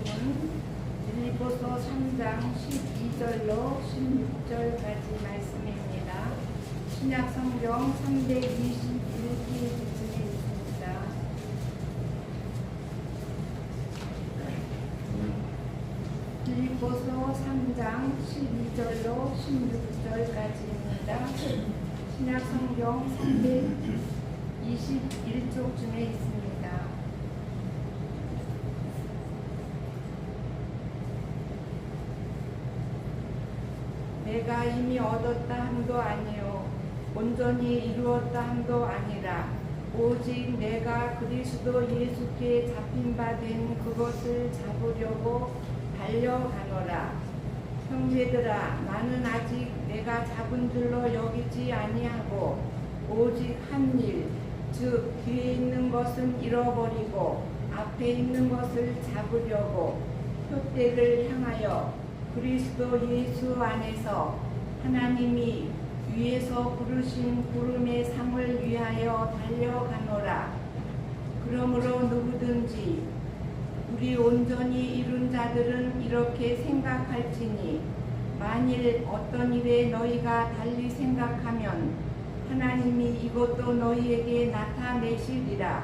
말씀은 빌립보서 3장 12절로 16절까지 말씀입니다. 신약성경 321페이지쯤에 있습니다. 빌립보서 3장 12절로 16절까지입니다. 신약성경 321쪽쯤에 있습니다. 내가 이미 얻었다 함도 아니요 온전히 이루었다 함도 아니라 오직 내가 그리스도 예수께 잡힌 바 된 그것을 잡으려고 달려가노라. 형제들아, 나는 아직 내가 잡은 줄로 여기지 아니하고 오직 한 일, 즉 뒤에 있는 것은 잃어버리고 앞에 있는 것을 잡으려고 표대를 향하여 그리스도 예수 안에서 하나님이 위에서 부르신 부름의 상을 위하여 달려가노라. 그러므로 누구든지 우리 온전히 이룬 자들은 이렇게 생각할지니 만일 어떤 일에 너희가 달리 생각하면 하나님이 이것도 너희에게 나타내시리라.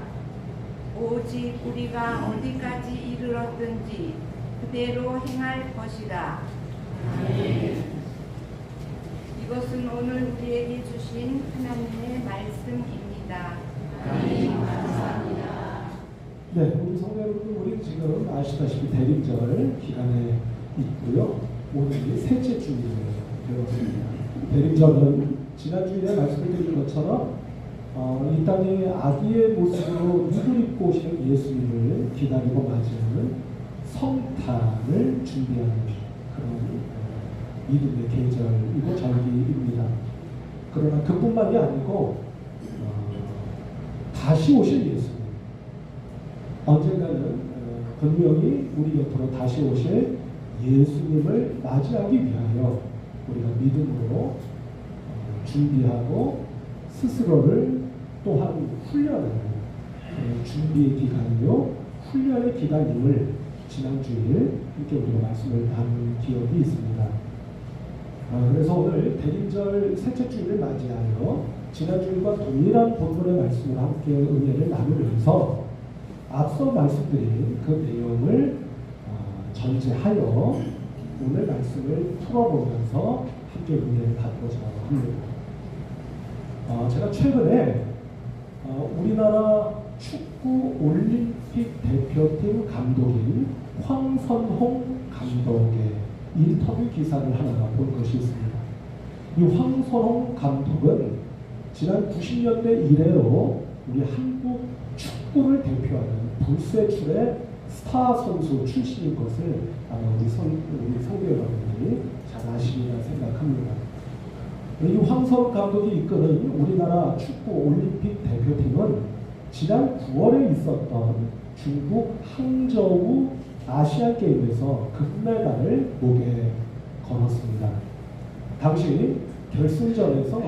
오직 우리가 어디까지 이르렀든지 그대로 행할 것이라. 아멘. 이것은 오늘 우리에게 주신 하나님의 말씀입니다. 하나님 감사합니다. 네, 우리 성도 여러분, 우리 지금 아시다시피 대림절 기간에 있고요. 오늘이 셋째 주일을 되었습니다. 대림절은 지난 주일에 말씀을 드린 것처럼 이 땅에 아기의 모습으로 입을 입고 오시는 예수님을 기다리고 맞이하는 성탄을 준비하는 그런 믿음의 계절이고 절기입니다. 그러나 그뿐만이 아니고 다시 오실 예수님, 언젠가는 분명히 우리 곁으로 다시 오실 예수님을 맞이하기 위하여 우리가 믿음으로 준비하고 스스로를 또한 훈련하는 준비의 기간이요 훈련의 기간임을 지난주일 함께 우리가 말씀을 나눈 기억이 있습니다. 그래서 오늘 대림절 셋째 주일을 맞이하여 지난주일과 동일한 본문의 말씀을 함께 은혜를 나누면서 앞서 말씀드린 그 내용을 전제하여 오늘 말씀을 풀어보면서 함께 은혜를 받고자 합니다. 제가 최근에 우리나라 축구 올림픽 대표팀 감독인 황선홍 감독의 인터뷰 기사를 하나 본 것이 있습니다. 이 황선홍 감독은 지난 90년대 이래로 우리 한국 축구를 대표하는 불세출의 스타 선수 출신인 것을 아마 우리 성도 여러분들이 잘 아시리라 생각합니다. 이 황선홍 감독이 이끄는 우리나라 축구 올림픽 대표팀은 지난 9월에 있었던 중국 항저우 아시안 게임에서 금메달을 목에 걸었습니다. 당시 결승전에서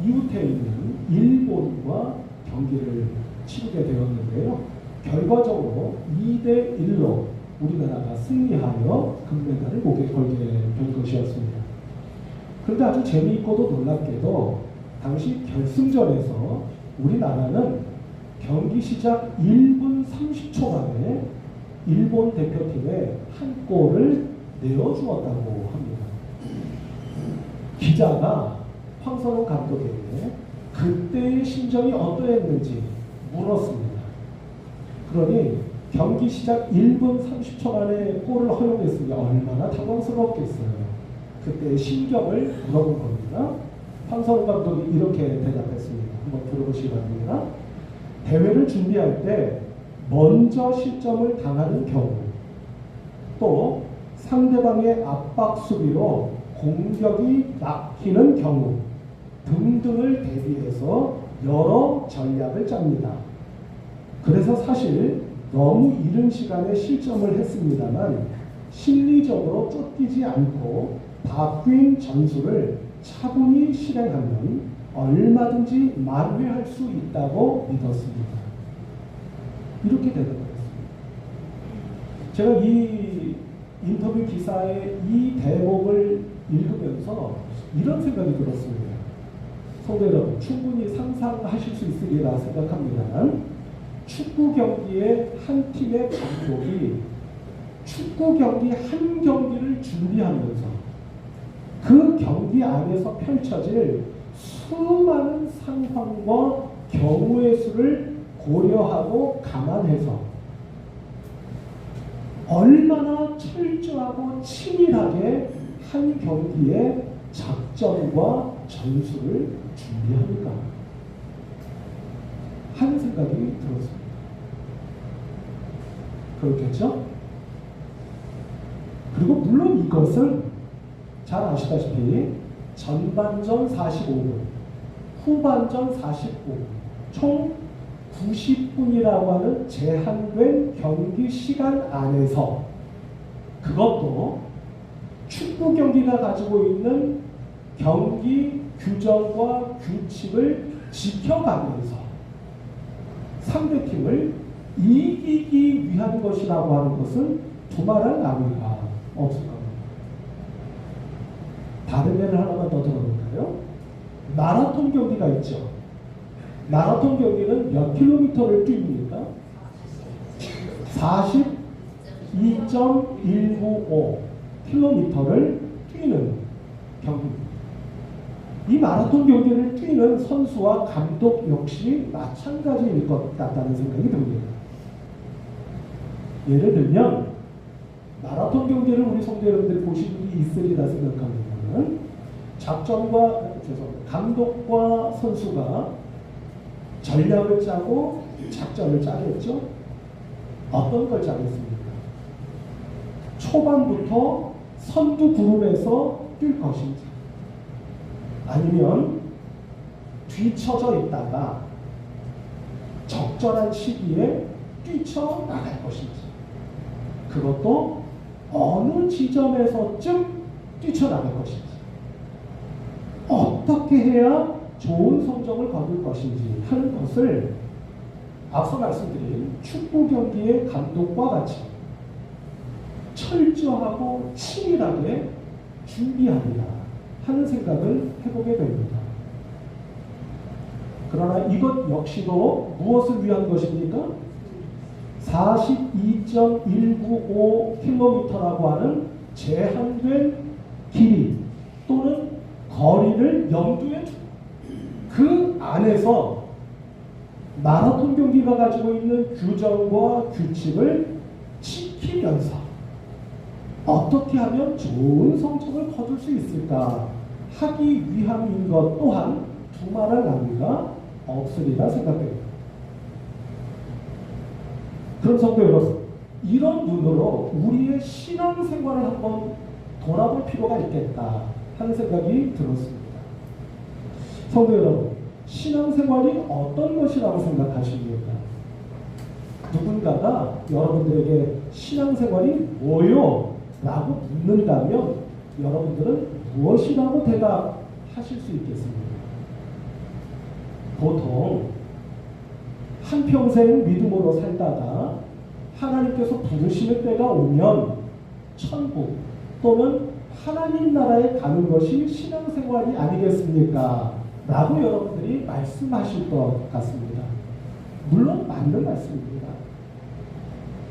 이웃에 있는 일본과 경기를 치르게 되었는데요. 결과적으로 2대1로 우리나라가 승리하여 금메달을 목에 걸게 된 것이었습니다. 그런데 아주 재미있고도 놀랍게도 당시 결승전에서 우리나라는 경기 시작 1분 30초 만에 일본 대표팀에 한 골을 내어주었다고 합니다. 기자가 황선홍 감독에게 그때의 심정이 어떠했는지 물었습니다. 그러니 경기 시작 1분 30초 만에 골을 허용했으니 얼마나 당황스러웠겠어요. 그때의 심경을 물어본 겁니다. 황선홍 감독이 이렇게 대답했습니다. 한번 들어보시기 바랍니다. 대회를 준비할 때 먼저 실점을 당하는 경우, 또 상대방의 압박 수비로 공격이 막히는 경우 등등을 대비해서 여러 전략을 짭니다. 그래서 사실 너무 이른 시간에 실점을 했습니다만 심리적으로 쫓기지 않고 바뀐 전술을 차분히 실행하면 얼마든지 만회할 수 있다고 믿었습니다. 이렇게 대답했습니다. 제가 이 인터뷰 기사의 이 대목을 읽으면서 이런 생각이 들었습니다. 성도 여러분, 충분히 상상하실 수 있으리라 생각합니다만, 축구 경기의 한 팀의 감독이 축구 경기 한 경기를 준비하면서 그 경기 안에서 펼쳐질 수많은 상황과 경우의 수를 고려하고 감안해서 얼마나 철저하고 치밀하게 한 경기의 작전과 전술을 준비합니까? 하는 생각이 들었습니다. 그렇겠죠? 그리고 물론 이것은 잘 아시다시피 전반전 45분, 후반전 49분, 총 90분이라고 하는 제한된 경기 시간 안에서, 그것도 축구 경기가 가지고 있는 경기 규정과 규칙을 지켜가면서 상대팀을 이기기 위한 것이라고 하는 것은 두말할 나위가 없습니다. 다른 예를 하나만 더 들어볼까요? 마라톤 경기가 있죠. 마라톤 경기는 몇 킬로미터를 뛰입니까? 42.195 킬로미터를 뛰는 경기입니다. 이 마라톤 경기를 뛰는 선수와 감독 역시 마찬가지일 것 같다는 생각이 듭니다. 예를 들면 마라톤 경기를 우리 성도 여러분들이 보신 일이 있으리라 생각합니다는 감독과 선수가 전략을 짜고 작전을 짜겠죠. 어떤 걸 짜겠습니까? 초반부터 선두 그룹에서 뛸 것인지, 아니면 뒤처져 있다가 적절한 시기에 뛰쳐나갈 것인지, 그것도 어느 지점에서쯤 뛰쳐나갈 것인지, 어떻게 해야 좋은 성적을 거둘 것인지 하는 것을 앞서 말씀드린 축구 경기의 감독과 같이 철저하고 치밀하게 준비합니다 하는 생각을 해보게 됩니다. 그러나 이것 역시도 무엇을 위한 것입니까? 42.195km라고 하는 제한된 길이 또는 거리를 염두에 두고 그 안에서 마라톤 경기가 가지고 있는 규정과 규칙을 지키면서 어떻게 하면 좋은 성적을 거둘 수 있을까 하기 위함인 것 또한 두말할 나위가 없으리라 생각됩니다. 그럼 성도 여러분, 이런 눈으로 우리의 신앙생활을 한번 돌아볼 필요가 있겠다 하는 생각이 들었습니다. 성도 여러분, 신앙생활이 어떤 것이라고 생각하십니까? 누군가가 여러분들에게 신앙생활이 뭐요? 라고 묻는다면 여러분들은 무엇이라고 대답하실 수 있겠습니까? 보통 한평생 믿음으로 살다가 하나님께서 부르시는 때가 오면 천국 또는 하나님 나라에 가는 것이 신앙생활이 아니겠습니까? 라고 여러분들이 말씀하실 것 같습니다. 물론 맞는 말씀입니다.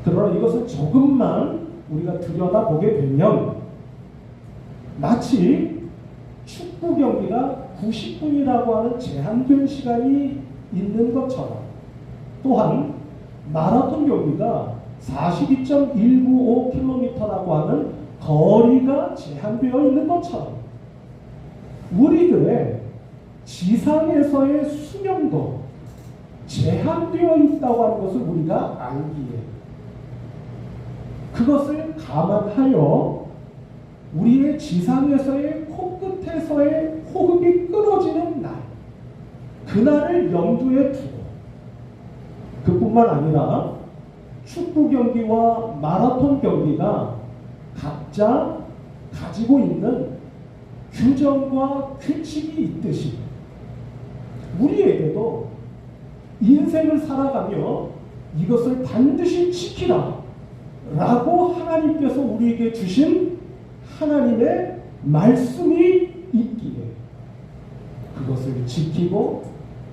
그러나 이것을 조금만 우리가 들여다보게 되면 마치 축구 경기가 90분이라고 하는 제한된 시간이 있는 것처럼, 또한 마라톤 경기가 42.195km라고 하는 거리가 제한되어 있는 것처럼 우리들의 지상에서의 수명도 제한되어 있다고 하는 것을 우리가 알기에, 그것을 감안하여 우리의 지상에서의 코끝에서의 호흡이 끊어지는 날, 그날을 염두에 두고, 그뿐만 아니라 축구 경기와 마라톤 경기가 각자 가지고 있는 규정과 규칙이 있듯이 우리에게도 인생을 살아가며 이것을 반드시 지키라 라고 하나님께서 우리에게 주신 하나님의 말씀이 있기에 그것을 지키고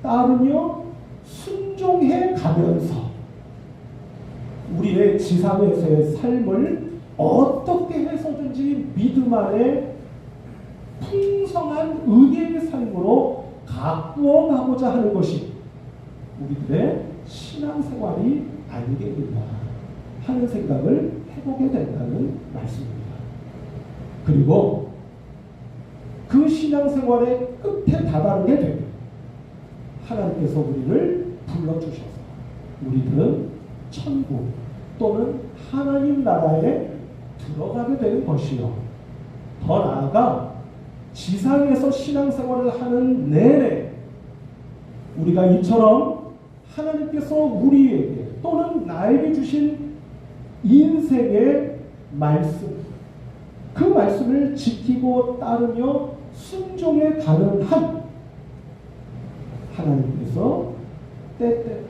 따르며 순종해 가면서 우리의 지상에서의 삶을 어떻게 해서든지 믿음 안에 풍성한 은혜의 삶으로 가꾸어 가고자 하는 것이 우리들의 신앙생활이 아니겠느냐 하는 생각을 해보게 된다는 말씀입니다. 그리고 그 신앙생활의 끝에 다다르게 되면 하나님께서 우리를 불러주셔서 우리들은 천국 또는 하나님 나라에 들어가게 되는 것이요. 더 나아가 지상에서 신앙생활을 하는 내내 우리가 이처럼 하나님께서 우리에게 또는 나에게 주신 인생의 말씀, 그 말씀을 지키고 따르며 순종해 가는 한 하나님께서 때때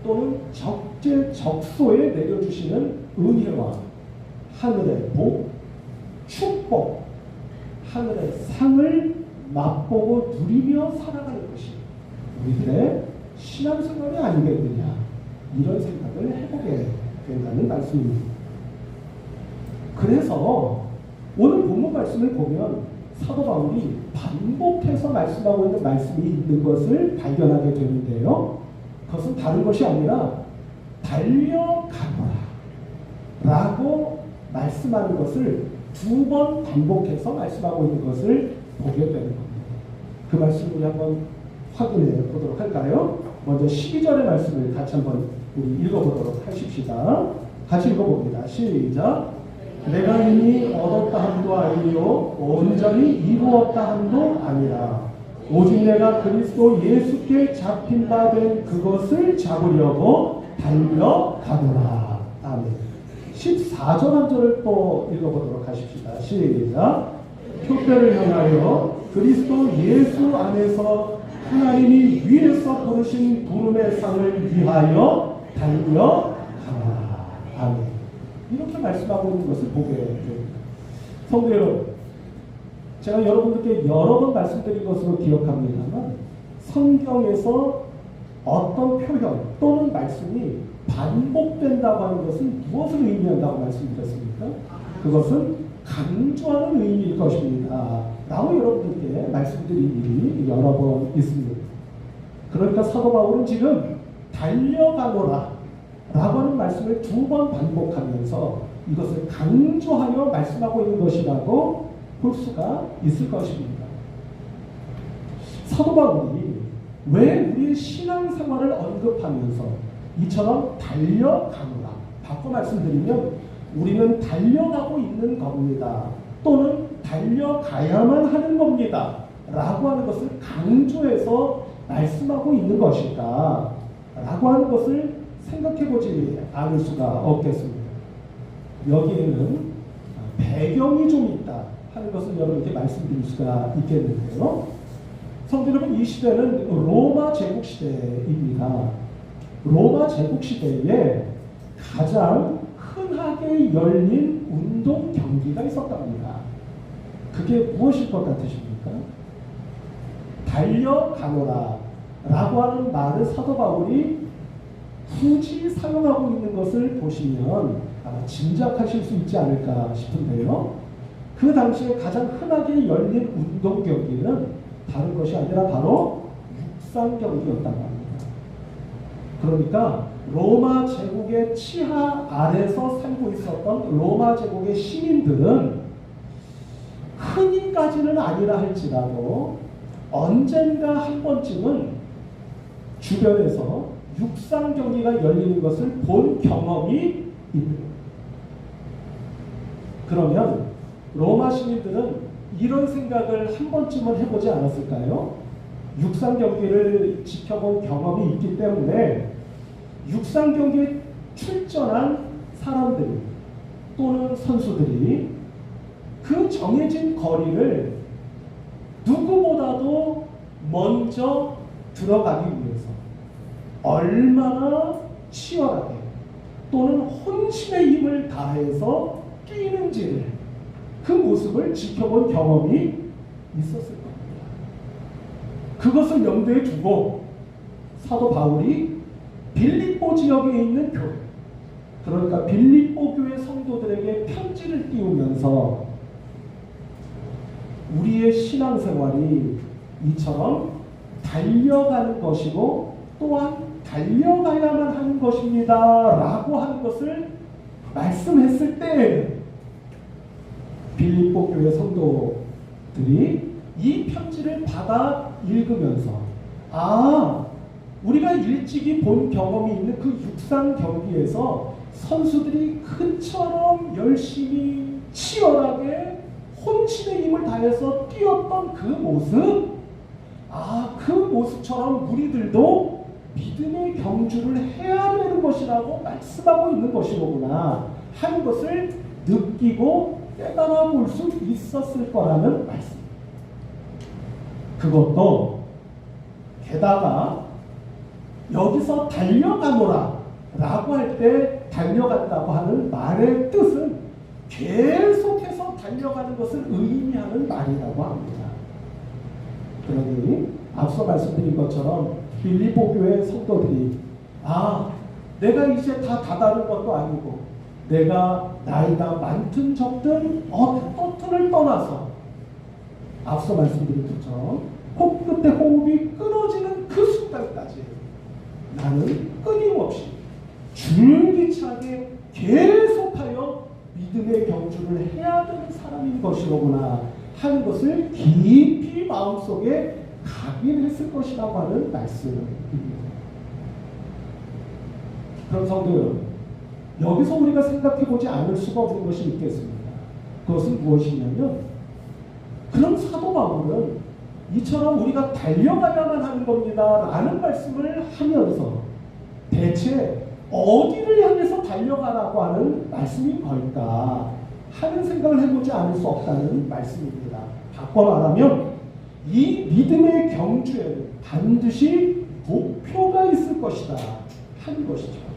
또는 적재적소에 내려주시는 은혜와 하늘의 복, 축복, 하늘의 상을 맛보고 누리며 살아가는 것이 우리들의 신앙생활이 아니겠느냐 이런 생각을 해보게 된다는 말씀입니다. 그래서 오늘 본문 말씀을 보면 사도 바울이 반복해서 말씀하고 있는 말씀이 있는 것을 발견하게 되는데요. 그것은 다른 것이 아니라 달려가노라 라고 말씀하는 것을 두 번 반복해서 말씀하고 있는 것을 보게 되는 겁니다. 그 말씀을 우리 한번 확인해 보도록 할까요? 먼저 12절의 말씀을 같이 한번 우리 읽어보도록 하십시다. 같이 읽어봅니다. 시작. 내가 이미 얻었다 함도 아니요 온전히 이루었다 함도 아니라 오직 내가 그리스도 예수께 잡힌 바 된 그것을 잡으려고 달려가노라. 아멘. 14절 한 절을 또 읽어보도록 하십시다. 시작. 표대를 향하여 그리스도 예수 안에서 하나님이 위에서 부르신 부름의 상을 위하여 달려가노라. 아멘. 이렇게 말씀하고 있는 것을 보게 됩니다. 성도 여러분, 제가 여러분들께 여러 번 말씀드린 것으로 기억합니다만 성경에서 어떤 표현 또는 말씀이 반복된다고 하는 것은 무엇을 의미한다고 말씀드렸습니까? 그것은 강조하는 의미일 것입니다 라고 여러분들께 말씀드린 일이 여러 번 있습니다. 그러니까 사도 바울은 지금 달려가노라 라고 하는 말씀을 두 번 반복하면서 이것을 강조하여 말씀하고 있는 것이라고 볼 수가 있을 것입니다. 사도 바울이 왜 우리의 신앙생활을 언급하면서 이처럼 달려가노라 바꿔 말씀드리면 우리는 달려가고 있는 겁니다. 또는 달려가야만 하는 겁니다. 라고 하는 것을 강조해서 말씀하고 있는 것일까 라고 하는 것을 생각해보지 않을 수가 없겠습니다. 여기에는 배경이 좀 있다 하는 것을 여러분께 말씀드릴 수가 있겠는데요. 성도 여러분, 이 시대는 로마 제국 시대입니다. 로마 제국 시대에 가장 흔하게 열린 운동 경기가 있었답니다. 그게 무엇일 것 같으십니까? 달려가노라 라고 하는 말을 사도 바울이 굳이 사용하고 있는 것을 보시면 아마 짐작하실 수 있지 않을까 싶은데요. 그 당시에 가장 흔하게 열린 운동 경기는 다른 것이 아니라 바로 육상 경기였단 말입니다. 그러니까 로마 제국의 치하 아래서 살고 있었던 로마 제국의 시민들은 흔히까지는 아니라 할지라도 언젠가 한 번쯤은 주변에서 육상 경기가 열리는 것을 본 경험이 있는. 그러면 로마 시민들은 이런 생각을 한 번쯤은 해보지 않았을까요? 육상 경기를 지켜본 경험이 있기 때문에 육상 경기에 출전한 사람들 또는 선수들이 그 정해진 거리를 누구보다도 먼저 들어가기 위해서 얼마나 치열하게 또는 혼신의 힘을 다해서 뛰는지를 그 모습을 지켜본 경험이 있었을 겁니다. 그것을 염두에 두고 사도 바울이 빌립보 지역에 있는 교회, 그러니까 빌립보 교회 성도들에게 편지를 띄우면서 우리의 신앙생활이 이처럼 달려가는 것이고 또한 달려가야만 하는 것입니다 라고 하는 것을 말씀했을 때 빌립보 교회 성도들이 이 편지를 받아 읽으면서 우리가 일찍이 본 경험이 있는 그 육상 경기에서 선수들이 그처럼 열심히 치열하게 혼신의 힘을 다해서 뛰었던 그 모습, 그 모습처럼 우리들도 믿음의 경주를 해야 되는 것이라고 말씀하고 있는 것이로구나 하는 것을 느끼고 깨달아 볼 수 있었을 거라는 말씀. 그것도 게다가 여기서 달려가노라 라고 할 때 달려간다고 하는 말의 뜻은 계속해서 달려가는 것을 의미하는 말이라고 합니다. 그러니 앞서 말씀드린 것처럼 빌립보 교회 성도들이 내가 이제 다 다다른 것도 아니고 내가 나이가 많든 적든 어떻든을 떠나서 앞서 말씀드린 것처럼 코끝에 호흡이 끊어지는 그 순간까지 나는 끊임없이 줄기차게 계속하여 믿음의 경주를 해야 되는 사람인 것이로구나 하는 것을 깊이 마음속에 각인했을 것이라고 하는 말씀입니다. 그럼 성도 여러분, 여기서 우리가 생각해보지 않을 수가 없는 것이 있겠습니다. 그것은 무엇이냐면 그럼 사도 바울은 이처럼 우리가 달려가야만 하는 겁니다 라는 말씀을 하면서 대체 어디를 향해서 달려가라고 하는 말씀인 걸까 하는 생각을 해보지 않을 수 없다는 말씀입니다. 바꿔 말하면 이 믿음의 경주에는 반드시 목표가 있을 것이다 하는 것이죠.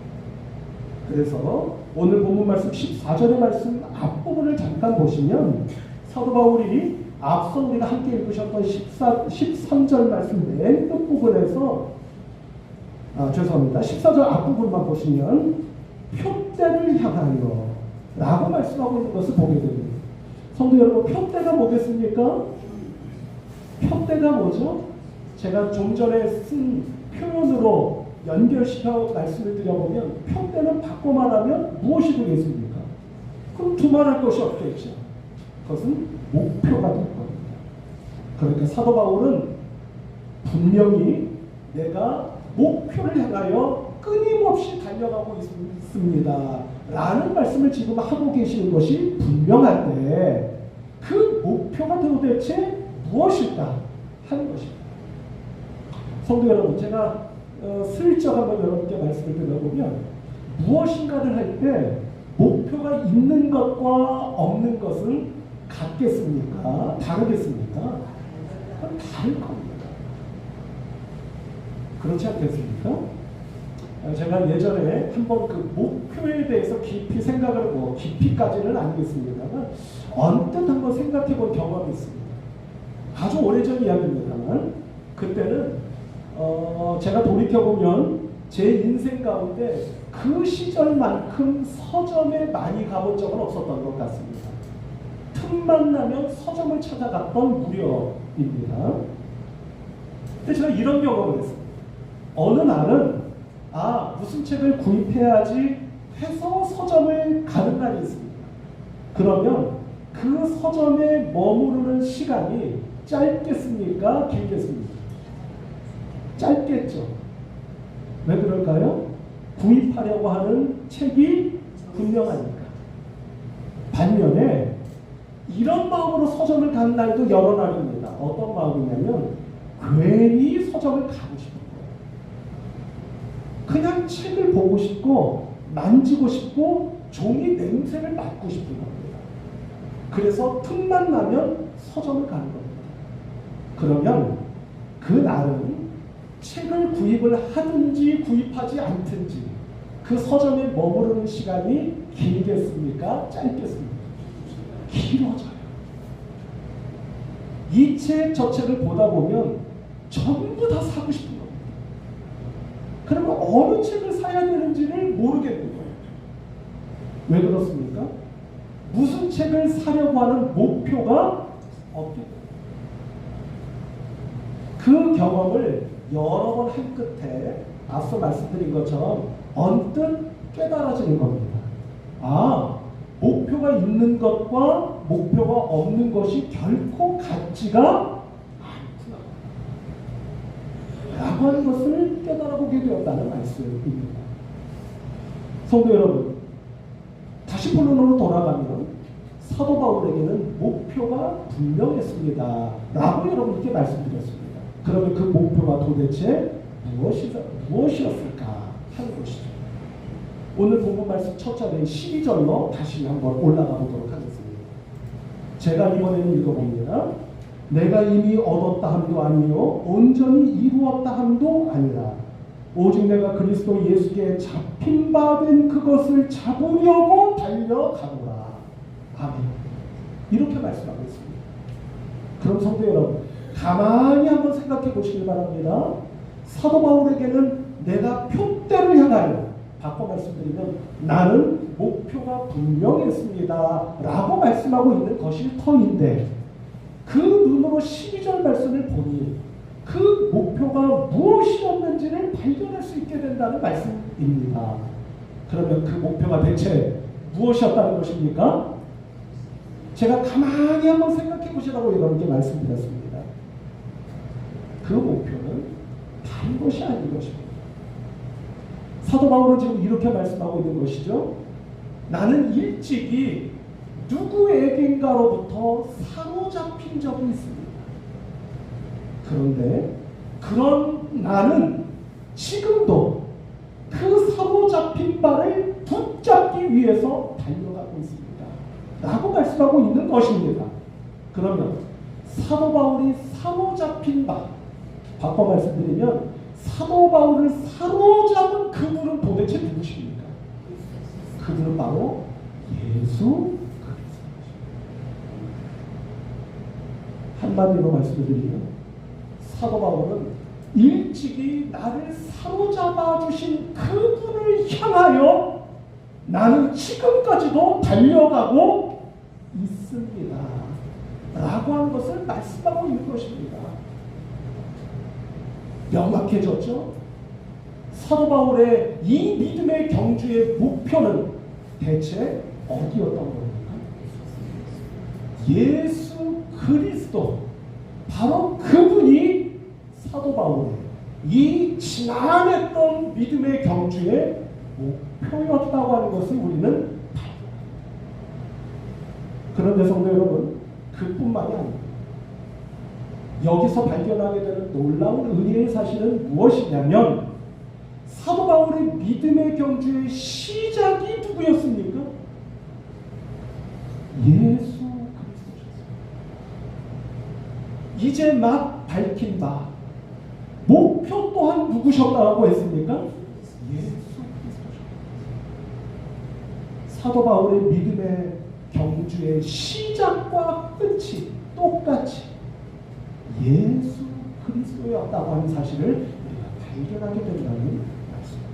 그래서 오늘 본문 말씀 14절의 말씀 앞부분을 잠깐 보시면 사도 바울이 앞서 우리가 함께 읽으셨던 13절 말씀 맨 끝부분에서 14절 앞부분만 보시면 표대를 향하여 라고 말씀하고 있는 것을 보게 됩니다. 성도 여러분, 표대가 뭐겠습니까? 표대가 뭐죠? 제가 좀 전에 쓴 표현으로 연결시켜 말씀을 드려보면 표대는 바꿔 말하면 무엇이 되겠습니까? 그럼 두말할 것이 없겠죠. 그것은 목표가 될 겁니다. 그러니까 사도 바울은 분명히 내가 목표를 향하여 끊임없이 달려가고 있습니다 라는 말씀을 지금 하고 계시는 것이 분명한데 그 목표가 도대체 무엇일까 하는 것입니다. 성도 여러분, 제가 슬쩍 한번 여러분께 말씀을 드려보면 무엇인가를 할 때 목표가 있는 것과 없는 것은 같겠습니까? 다르겠습니까? 다를 겁니다. 그렇지 않겠습니까? 제가 예전에 한번 그 목표에 대해서 깊이 생각을 하고 깊이까지는 아니겠습니다만 언뜻 한번 생각해 본 경험이 있습니다. 아주 오래전 이야기입니다만 그때는 제가 돌이켜보면 제 인생 가운데 그 시절만큼 서점에 많이 가본 적은 없었던 것 같습니다. 틈만 나면 서점을 찾아갔던 무렵입니다. 근데 제가 이런 경험을 했습니다. 어느 날은 무슨 책을 구입해야지 해서 서점을 가는 날이 있습니다. 그러면 그 서점에 머무르는 시간이 짧겠습니까? 길겠습니까? 짧겠죠. 왜 그럴까요? 구입하려고 하는 책이 분명하니까. 반면에 이런 마음으로 서점을 가는 날도 여러 날입니다. 어떤 마음이냐면 괜히 서점을 가고 싶은 거예요. 그냥 책을 보고 싶고 만지고 싶고 종이 냄새를 맡고 싶은 겁니다. 그래서 틈만 나면 서점을 가는 겁니다. 그러면 그 날은 책을 구입을 하든지 구입하지 않든지 그 그 서점에 머무르는 시간이 길겠습니까? 짧겠습니까? 길어져요. 이 책 저 책을 보다 보면 전부 다 사고 싶은 겁니다. 그러면 어느 책을 사야 되는지를 모르겠는 거예요. 왜 그렇습니까? 무슨 책을 사려고 하는 목표가 없기 때문에. 그 경험을 여러 번 한 끝에 앞서 말씀드린 것처럼 언뜻 깨달아지는 겁니다. 아, 목표가 있는 것과 목표가 없는 것이 결코 같지가 않구나 라고 하는 것을 깨달아보게 되었다는 말씀입니다. 성도 여러분, 다시 본론으로 돌아가면 사도 바울에게는 목표가 분명했습니다 라고 여러분께 말씀드렸습니다. 그러면 그 목표가 도대체 무엇이었을까 하는 것이죠. 오늘 본문 말씀 첫 절에 12절로 다시 한번 올라가 보도록 하겠습니다. 제가 이번에는 읽어봅니다. 내가 이미 얻었다 함도 아니요 온전히 이루었다 함도 아니라 오직 내가 그리스도 예수께 잡힌 바 된 그것을 잡으려고 달려가노라. 아멘. 이렇게 말씀하고 있습니다. 그럼 성도 여러분, 가만히 한번 생각해 보시길 바랍니다. 사도 바울에게는 내가 표대를 향하여, 바꿔 말씀드리면 나는 목표가 분명했습니다 라고 말씀하고 있는 것일 터인데, 그 눈으로 12절 말씀을 보니 그 목표가 무엇이었는지를 발견할 수 있게 된다는 말씀입니다. 그러면 그 목표가 대체 무엇이었다는 것입니까? 제가 가만히 한번 생각해 보시라고 여러분께 말씀드렸습니다. 그 목표는 다른 것이 아닌 것입니다. 사도 바울은 지금 이렇게 말씀하고 있는 것이죠. 나는 일찍이 누구에겐가로부터 사로잡힌 적이 있습니다. 그런데 그런 나는 지금도 그 사로잡힌 바를 붙잡기 위해서 달려가고 있습니다 라고 말씀하고 있는 것입니다. 그러면 사도 바울이 사로잡힌 바, 바꿔 말씀드리면 사도 바울을 사로잡은 그분은 도대체 누구십니까? 그분은 바로 예수 그리스도입니다. 한마디로 말씀드리면 사도 바울은 일찍이 나를 사로잡아 주신 그분을 향하여 나는 지금까지도 달려가고 있습니다 라고 하는 것을 말씀하고 있는 것입니다. 명확해졌죠? 사도 바울의 이 믿음의 경주의 목표는 대체 어디였던 겁니까? 예수 그리스도, 바로 그분이 사도 바울의 이 지난했던 믿음의 경주의 목표였다고 하는 것을 우리는 발견합니다. 그런데 성도 여러분, 그뿐만이 아닙니다. 여기서 발견하게 되는 놀라운 은혜의 사실은 무엇이냐면 사도 바울의 믿음의 경주의 시작이 누구였습니까? 예수 그리스도셨습니다. 이제 막 밝힌 바 목표 또한 누구셨다고 했습니까? 예수 그리스도셨습니다. 사도 바울의 믿음의 경주의 시작과 끝이 똑같이 예수 그리스도였다고 하는 사실을 우리가 발견하게 된다는 말씀입니다.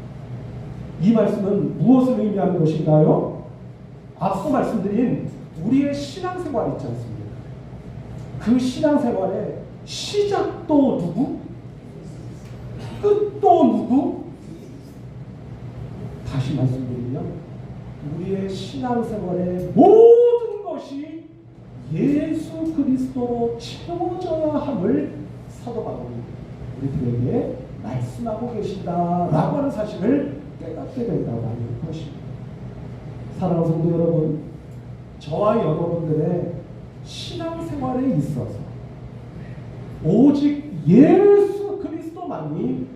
이 말씀은 무엇을 의미하는 것인가요? 앞서 말씀드린 우리의 신앙생활 있지 않습니까? 그 신앙생활의 시작도 누구? 끝도 누구? 다시 말씀드리면 우리의 신앙생활의 모든 것이 예수 그리스도로 채워져야 함을 사도 바울이 우리들에게 말씀하고 계신다라고 하는 사실을 깨닫게 된다고 하는 것입니다. 사랑하는 성도 여러분, 저와 여러분들의 신앙생활에 있어서 오직 예수 그리스도만이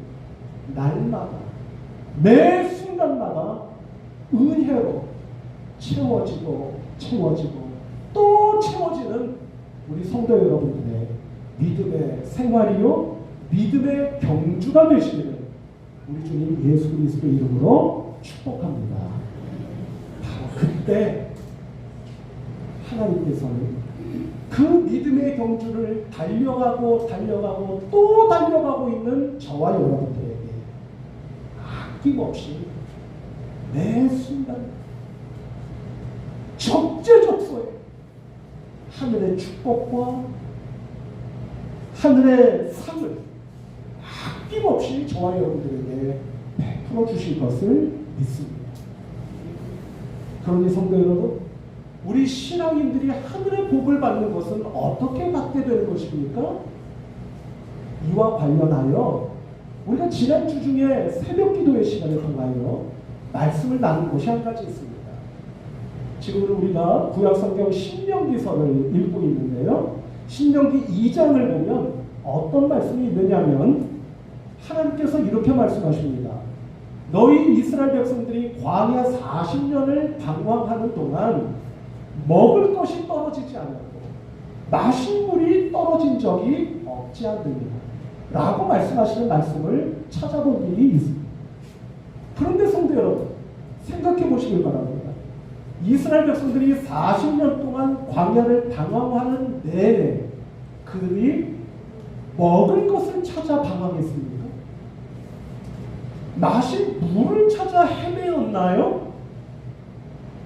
날마다 매 순간마다 은혜로 채워지고 또 채워지는 우리 성도 여러분들의 믿음의 생활이요 믿음의 경주가 되시기를 우리 주님 예수 그리스도 이름으로 축복합니다. 바로 그때 하나님께서는 그 믿음의 경주를 달려가고 또 달려가고 있는 저와 여러분들에게 아낌없이 매 순간 적재적소에 하늘의 축복과 하늘의 상을 아낌없이 저와 여러분들에게 베풀어 주실 것을 믿습니다. 그러니 성도 여러분, 우리 신앙인들이 하늘의 복을 받는 것은 어떻게 받게 되는 것입니까? 이와 관련하여 우리가 지난주 중에 새벽 기도의 시간을 통하여 말씀을 나눈 것이 한 가지 있습니다. 지금 우리가 구약성경 신명기서를 읽고 있는데요. 신명기 2장을 보면 어떤 말씀이 있느냐면 하나님께서 이렇게 말씀하십니다. 너희 이스라엘 백성들이 광야 40년을 방황하는 동안 먹을 것이 떨어지지 않았고 마실 물이 떨어진 적이 없지 않느니라 라고 말씀하시는 말씀을 찾아본 일이 있습니다. 그런데 성도 여러분, 생각해 보시길 바랍니다. 이스라엘 백성들이 40년 동안 광야를 방황하는 내내 그들이 먹을 것을 찾아 방황했습니까? 마실 물을 찾아 헤매었나요?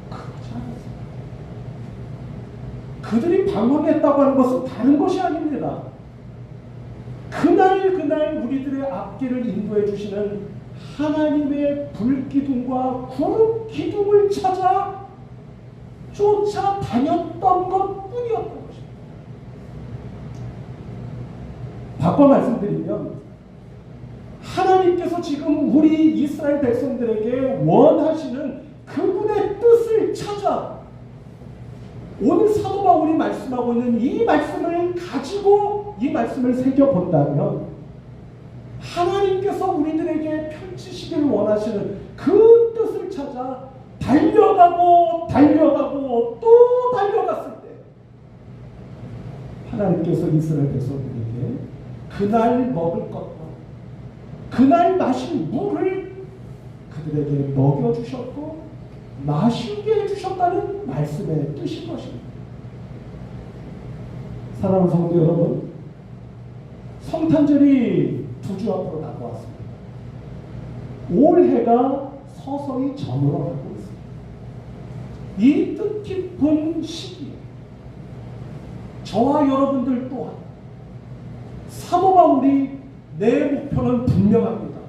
그렇지 않았습니다. 그들이 방황했다고 하는 것은 다른 것이 아닙니다. 그날 우리들의 앞길을 인도해 주시는 하나님의 불기둥과 구름기둥을 찾아 쫓아다녔던 것뿐이었던 것입니다. 바꿔 말씀드리면 하나님께서 지금 우리 이스라엘 백성들에게 원하시는 그분의 뜻을 찾아 오늘 사도 바울이 말씀하고 있는 이 말씀을 가지고 이 말씀을 새겨본다면 하나님께서 우리들에게 펼치시기를 원하시는 그 뜻을 찾아 달려가고 또 달려갔을 때 하나님께서 이스라엘 백성들에게 그날 먹을 것과 그날 마실 물을 그들에게 먹여주셨고 마시게 해주셨다는 말씀의 뜻인 것입니다. 사랑하는 성도 여러분, 성탄절이 2주 앞으로 다가왔습니다. 올해가 서서히 저물어가고 있습니다. 이 뜻깊은 시기에 저와 여러분들 또한 사도 바울이 내 목표는 분명합니다.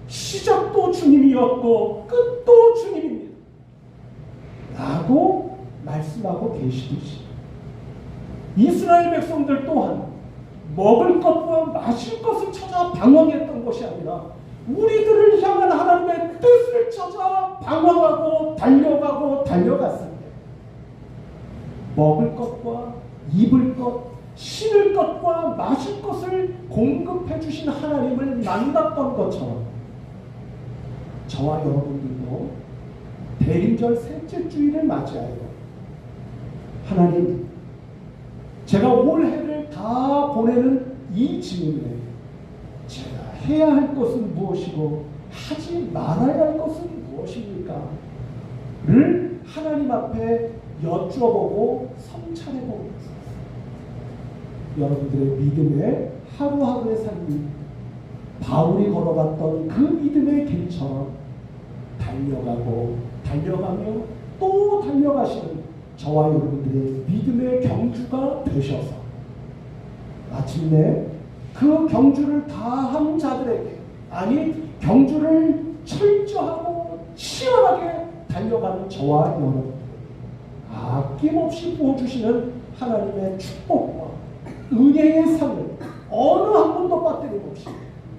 시작도 주님이었고 끝도 주님입니다. 라고 말씀하고 계시듯이 이스라엘 백성들 또한 먹을 것과 마실 것을 찾아 방황했던 것이 아니라 우리들을 향한 하나님의 뜻을 찾아 방황하고 달려갔을 때 먹을 것과 입을 것, 신을 것과 마실 것을 공급해 주신 하나님을 만났던 것처럼 저와 여러분들도 대림절 셋째 주일을 맞이하여 하나님, 제가 올해를 다 보내는 이 즈음에 제가 해야 할 것은 무엇이고 하지 말아야 할 것은 무엇입니까? 를 하나님 앞에 여쭈어보고 성찰해보고 있습니다. 여러분들의 믿음의 하루하루의 삶이 바울이 걸어갔던 그 믿음의 길처럼 달려가며 또 달려가시는 저와 여러분들의 믿음의 경주가 되셔서 마침내 그 경주를 다한 자들에게, 아니 경주를 철저하고 치열하게 달려가는 저와 여러분들, 아낌없이 부어주시는 하나님의 축복과 은혜의 상을 어느 한 분도 빠뜨림없이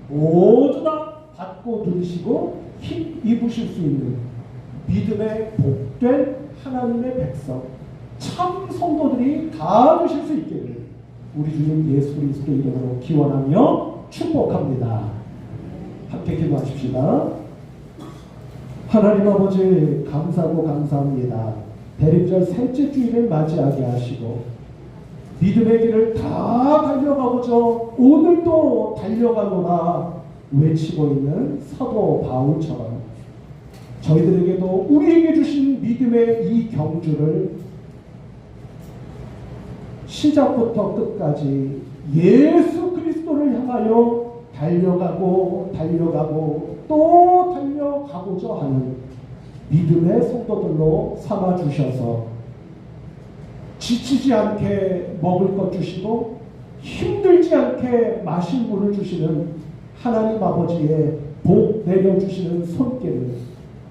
모두 다 받고 누리시고 힘 입으실 수 있는 믿음의 복된 하나님의 백성, 참 성도들이 다 되실 수 있기를 우리 주님 예수 그리스도의 이름으로 기원하며 축복합니다. 함께 기도하십시다. 하나님 아버지, 감사하고 감사합니다. 대림절 셋째 주일을 맞이하게 하시고 믿음의 길을 다 달려가고자 오늘도 달려가노라 외치고 있는 사도 바울처럼 저희들에게도 우리에게 주신 믿음의 이 경주를 시작부터 끝까지 예수 그리스도를 향하여 달려가고 또 달려가고자 하는 믿음의 성도들로 삼아주셔서 지치지 않게 먹을 것 주시고 힘들지 않게 마실 물을 주시는 하나님 아버지의 복 내려주시는 손길을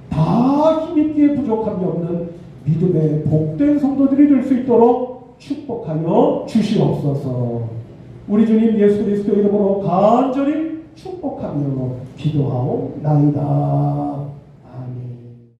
다 힘있기에 부족함이 없는 믿음의 복된 성도들이 될 수 있도록 축복하여 주시옵소서. 우리 주님 예수 그리스도 이름으로 간절히 축복하며 기도하옵나이다.